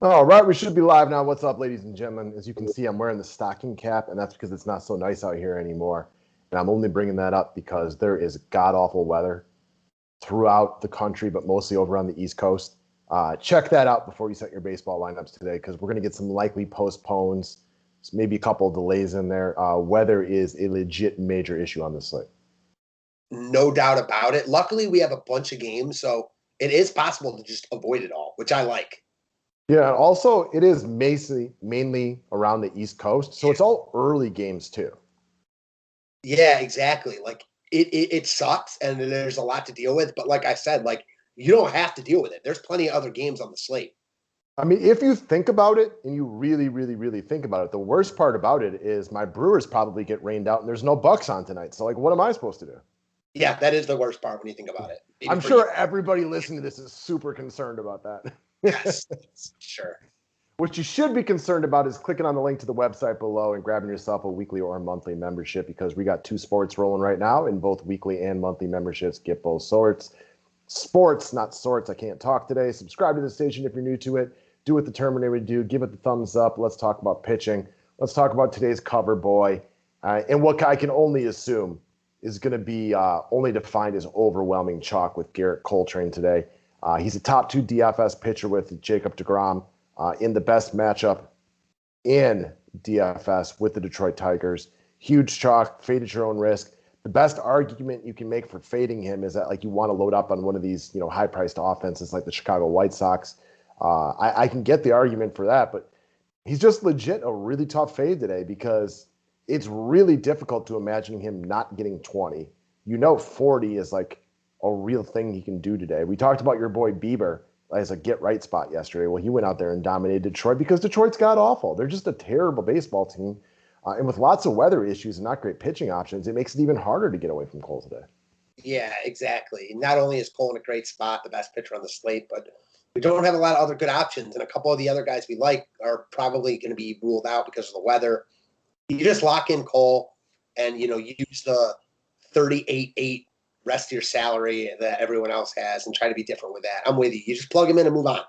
All right, we should be live now. What's up, ladies and gentlemen? As you can see, I'm wearing the stocking cap, and that's because it's not so nice out here anymore. And I'm only bringing that up because there is god-awful weather throughout the country, but mostly over on the East Coast. Check that out before you set your baseball lineups today, because we're going to get some likely postpones, maybe a couple of delays in there. Weather is a legit major issue on this slate. No doubt about it. Luckily, we have a bunch of games, so it is possible to just avoid it all, which I like. Yeah, and also it is mainly around the East Coast, so it's all early games too. Yeah, exactly. Like it sucks, and there's a lot to deal with. But like I said, like you don't have to deal with it. There's plenty of other games on the slate. I mean, if you think about it, and you really, really, really think about it, the worst part about it is my Brewers probably get rained out, and there's no Bucks on tonight. So, like, what am I supposed to do? Yeah, that is the worst part when you think about it. Maybe I'm sure everybody listening to this is super concerned about that. Yes, sure. What you should be concerned about is clicking on the link to the website below and grabbing yourself a weekly or monthly membership, because we got two sports rolling right now, and both weekly and monthly memberships get both sorts. Sports, not sorts. I can't talk today. Subscribe to the station if you're new to it. Do what the Terminator would do. Give it the thumbs up. Let's talk about pitching. Let's talk about today's cover boy, and what I can only assume is going to be only defined as overwhelming chalk with Garrett Coltrane today. He's a top 2 DFS pitcher with Jacob deGrom in the best matchup in DFS with the Detroit Tigers. Huge chalk, fade at your own risk. The best argument you can make for fading him is that, like, you want to load up on one of these, high-priced offenses like the Chicago White Sox. I can get the argument for that, but he's just legit a really tough fade today, because it's really difficult to imagine him not getting 20. 40 is like a real thing he can do today. We talked about your boy Bieber as a get-right spot yesterday. Well, he went out there and dominated Detroit because Detroit's god-awful. They're just a terrible baseball team. And with lots of weather issues and not great pitching options, it makes it even harder to get away from Cole today. Yeah, exactly. Not only is Cole in a great spot, the best pitcher on the slate, but we don't have a lot of other good options. And a couple of the other guys we like are probably going to be ruled out because of the weather. You just lock in Cole and, use the 38.8 rest of your salary that everyone else has and try to be different with that. I'm with you. You just plug him in and move on.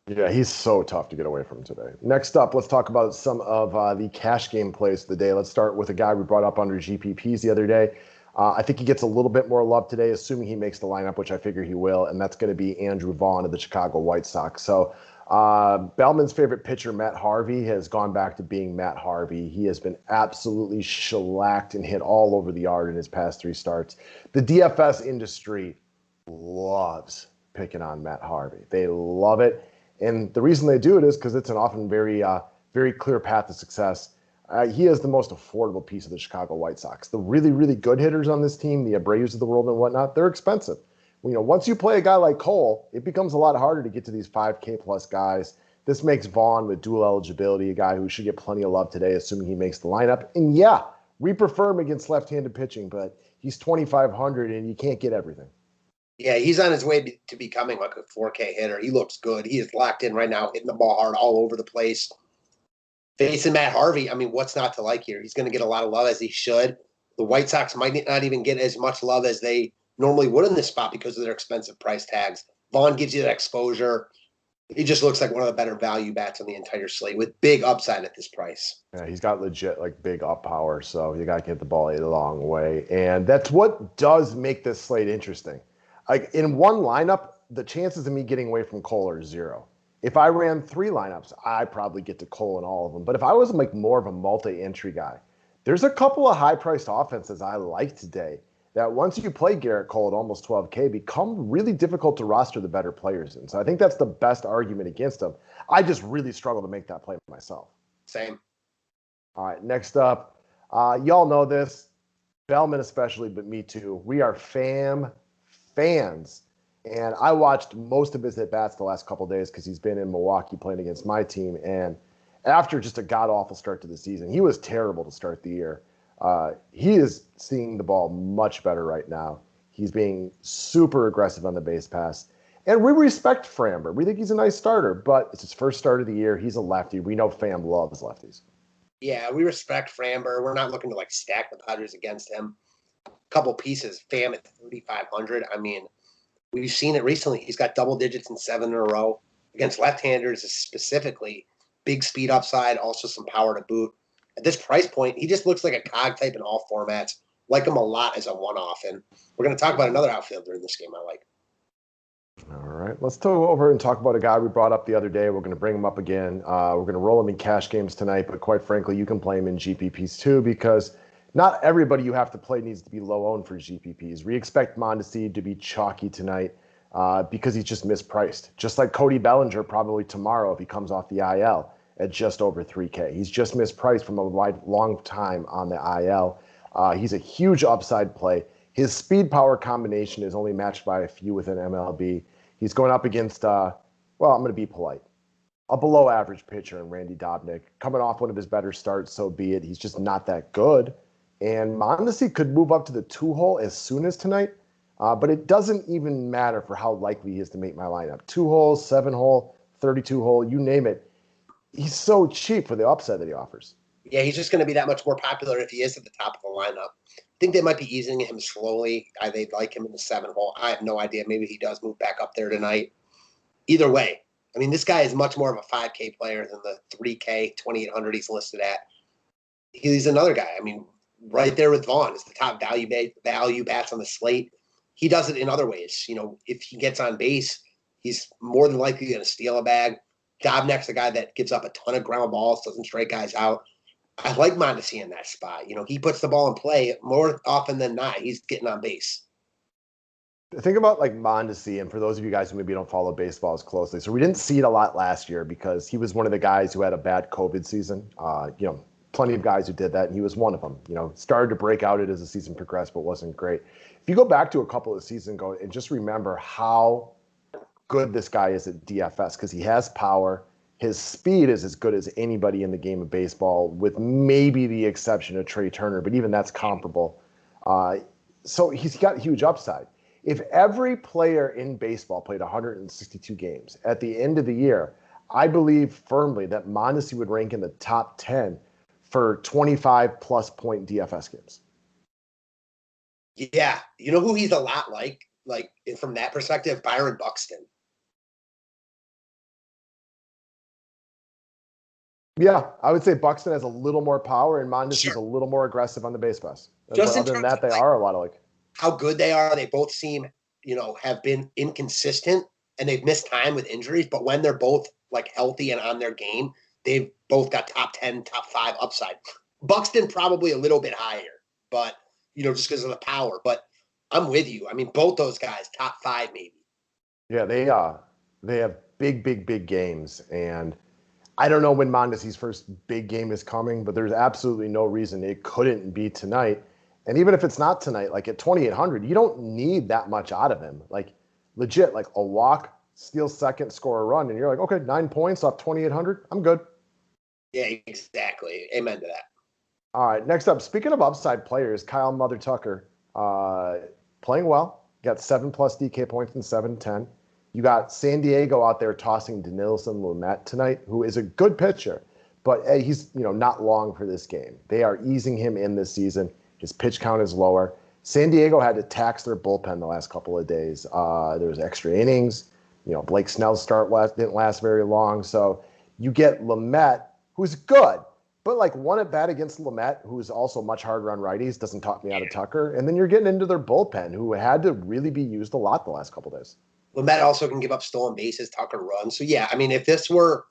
Yeah, he's so tough to get away from today. Next up, let's talk about some of the cash game plays of the day. Let's start with a guy we brought up under GPPs the other day. I think he gets a little bit more love today, assuming he makes the lineup, which I figure he will, and that's going to be Andrew Vaughn of the Chicago White Sox. So Bellman's favorite pitcher, Matt Harvey, has gone back to being Matt Harvey. He has been absolutely shellacked and hit all over the yard in his past 3 starts. The DFS industry loves picking on Matt Harvey. They love it. And the reason they do it is because it's an often very, very clear path to success. He is the most affordable piece of the Chicago White Sox. The really, really good hitters on this team, the Abreu's of the world and whatnot, they're expensive. Once you play a guy like Cole, it becomes a lot harder to get to these 5K plus guys. This makes Vaughn, with dual eligibility, a guy who should get plenty of love today, assuming he makes the lineup. And yeah, we prefer him against left-handed pitching, but he's 2,500 and you can't get everything. Yeah, he's on his way to becoming like a 4K hitter. He looks good. He is locked in right now, hitting the ball hard all over the place. Facing Matt Harvey, I mean, what's not to like here? He's going to get a lot of love, as he should. The White Sox might not even get as much love as they normally would in this spot because of their expensive price tags. Vaughn gives you that exposure. He just looks like one of the better value bats on the entire slate with big upside at this price. Yeah, he's got legit big up power, so you got to get the ball a long way. And that's what does make this slate interesting. Like, in one lineup, the chances of me getting away from Cole are 0. If I ran 3 lineups, I probably get to Cole in all of them. But if I was more of a multi-entry guy, there's a couple of high-priced offenses I like today that, once you play Garrett Cole at almost 12K, become really difficult to roster the better players in. So I think that's the best argument against him. I just really struggle to make that play myself. Same. All right, next up, y'all know this, Bellman especially, but me too. We are fans. And I watched most of his at-bats the last couple of days because he's been in Milwaukee playing against my team. And after just a god-awful start to the season, he was terrible to start the year. He is seeing the ball much better right now. He's being super aggressive on the base pass. And we respect Framber. We think he's a nice starter, but it's his first start of the year. He's a lefty. We know Fam loves lefties. Yeah, we respect Framber. We're not looking to stack the Padres against him. A couple pieces, Fam at 3,500. I mean, We've seen it recently. He's got double digits in 7 in a row. Against left-handers specifically, big speed upside, also some power to boot. At this price point, he just looks like a cog type in all formats. Like him a lot as a one-off. And we're going to talk about another outfielder in this game I like. All right, let's go over and talk about a guy we brought up the other day. We're going to bring him up again. We're going to roll him in cash games tonight, but quite frankly, you can play him in GPPs too, because not everybody you have to play needs to be low owned for GPPs. We expect Mondesi to be chalky tonight because he's just mispriced. Just like Cody Bellinger probably tomorrow if he comes off the IL at just over 3K. He's just mispriced from a long time on the IL. He's a huge upside play. His speed power combination is only matched by a few within MLB. He's going up against, I'm going to be polite, a below average pitcher in Randy Dobnak. Coming off one of his better starts, so be it. He's just not that good. And Mondesi could move up to the 2-hole as soon as tonight, but it doesn't even matter for how likely he is to make my lineup. 2-hole, 7-hole, 32-hole, you name it. He's so cheap for the upside that he offers. Yeah, he's just going to be that much more popular if he is at the top of the lineup. I think they might be easing him slowly. They'd like him in the 7-hole. I have no idea. Maybe he does move back up there tonight. Either way, I mean, this guy is much more of a 5K player than the 3K, 2,800 he's listed at. He's another guy. I mean, right there with Vaughn is the top value bats on the slate. He does it in other ways. You know, if he gets on base, he's more than likely going to steal a bag. Dobnak's a guy that gives up a ton of ground balls, doesn't strike guys out. I like Mondesi in that spot. You know, he puts the ball in play more often than not. He's getting on base. Think about like Mondesi, and for those of you guys who maybe don't follow baseball as closely, so we didn't see it a lot last year because he was one of the guys who had a bad COVID season. Plenty of guys who did that, and he was one of them. You know, started to break out as the season progressed, but wasn't great. If you go back to a couple of seasons ago and just remember how good this guy is at DFS, because he has power. His speed is as good as anybody in the game of baseball, with maybe the exception of Trey Turner, but even that's comparable. So he's got huge upside. If every player in baseball played 162 games at the end of the year, I believe firmly that Mondesi would rank in the top 10 for 25-plus point DFS games. Yeah. You know who he's a lot like from that perspective? Byron Buxton. Yeah, I would say Buxton has a little more power, and Mondesi is a little more aggressive on the base pass. Just other than that, they are a lot alike. How good they are. They both seem, have been inconsistent, and they've missed time with injuries. But when they're both like healthy and on their game, they've both got top 10, top 5 upside. Buxton probably a little bit higher, but just because of the power. But I'm with you. I mean, both those guys, top 5 maybe. Yeah, they have big games, and I don't know when Mondesi's first big game is coming, but there's absolutely no reason it couldn't be tonight. And even if it's not tonight, like at 2,800, you don't need that much out of him. Like legit, like a walk, steal second, score a run, and you're like, okay, 9 points off 2,800, I'm good. Yeah, exactly. Amen to that. All right, next up, speaking of upside players, Kyle Mother Tucker playing well. Got 7+ DK points in 7-10. You got San Diego out there tossing Dinelson Lamet tonight, who is a good pitcher, but he's not long for this game. They are easing him in this season. His pitch count is lower. San Diego had to tax their bullpen the last couple of days. There was extra innings. Blake Snell's start didn't last very long. So you get Lamet, who's good, but like one at bat against Lamet, who's also much harder on righties, doesn't talk me out of Tucker. And then you're getting into their bullpen, who had to really be used a lot the last couple of days. Lamet also can give up stolen bases, Tucker runs. So, yeah, I mean, if this were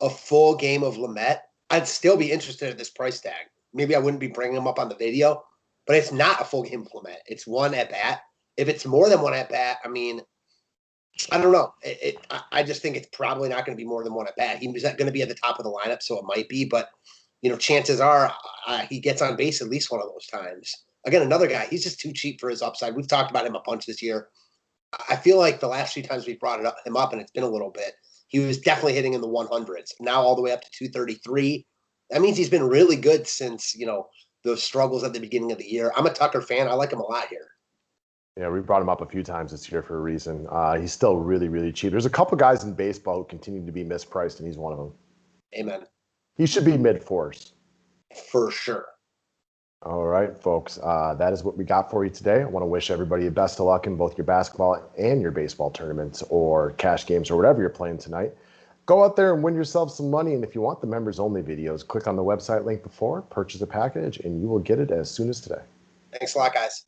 a full game of Lamet, I'd still be interested at this price tag. Maybe I wouldn't be bringing him up on the video, but it's not a full game of Lamet. It's one at bat. If it's more than one at bat, I mean, I don't know. I just think it's probably not going to be more than one at bat. He's going to be at the top of the lineup, so it might be. But, chances are he gets on base at least one of those times. Again, another guy, he's just too cheap for his upside. We've talked about him a bunch this year. I feel like the last few times we brought him up, and it's been a little bit, he was definitely hitting in the 100s. Now all the way up to 233. That means he's been really good since, those struggles at the beginning of the year. I'm a Tucker fan. I like him a lot here. Yeah, we brought him up a few times this year for a reason. He's still really, really cheap. There's a couple guys in baseball who continue to be mispriced, and he's one of them. Amen. He should be mid-4s. For sure. All right, folks. That is what we got for you today. I want to wish everybody the best of luck in both your basketball and your baseball tournaments or cash games or whatever you're playing tonight. Go out there and win yourself some money. And if you want the members only videos, click on the website link before, purchase a package, and you will get it as soon as today. Thanks a lot, guys.